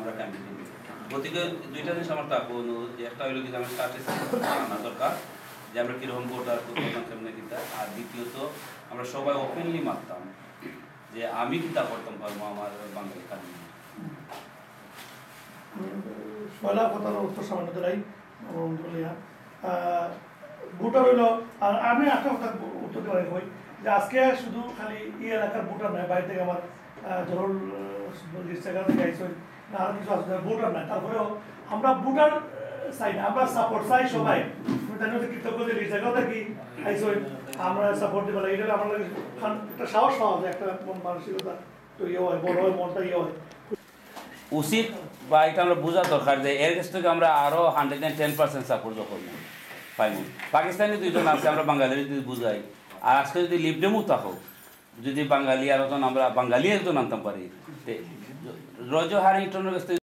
আমরা ক্যাম্পেইন করি। গতিকে দুইটা জিনিস আমার থাকবো অনুরোধ, যে একটা হইলো কিন্তু আমার স্ট্যাটিস্টিক্স জানা দরকার যে আমরা কীরকম ভোটার করতাম কেমনে কিতা, আর দ্বিতীয়ত আমরা সবাই ওপেনলি মারতাম যে আমি কিতা করতাম পারবো আমার বাঙালি কাজ। পয়লা কথার উত্তর সামান্য দেয় ভোটার হইল। আর আমি একটা কথা উত্তর দেওয়াই হই যে আজকে শুধু খালি এই এলাকার ভোটার নয়, বাইরে থেকে আমার ধরুন জায়গা থেকে আইসই না, আরো কিছু আছে ভোটার নাই, তারপরেও আমরা ভোটার চাই না, আমরা সাপোর্ট চাই সবাই। কৃতজ্ঞ যে এই জায়গা থেকে আইসই আমরা সাপোর্ট দিতে পারি, এটা আমার একটা সাহস পাওয়া যায়, একটা মন মানসিকতা তো ইয়ে হয়, বড় হয়, মনটা ইয়ে হয় উচিত। বা এটা আমরা বোঝা দরকার যে এর কাছ থেকে আমরা আরও 110% সাপোর্ট করবো পাইব। পাকিস্তানি দুইজন আছে, আমরা বাঙালির যদি বুঝাই, আর আজকে যদি লিপডেমও থাকো, যদি বাঙালি আর একজন আমরা বাঙালি একজন আনতাম পারি, রজ হ্যারিংটনের কাছ থেকে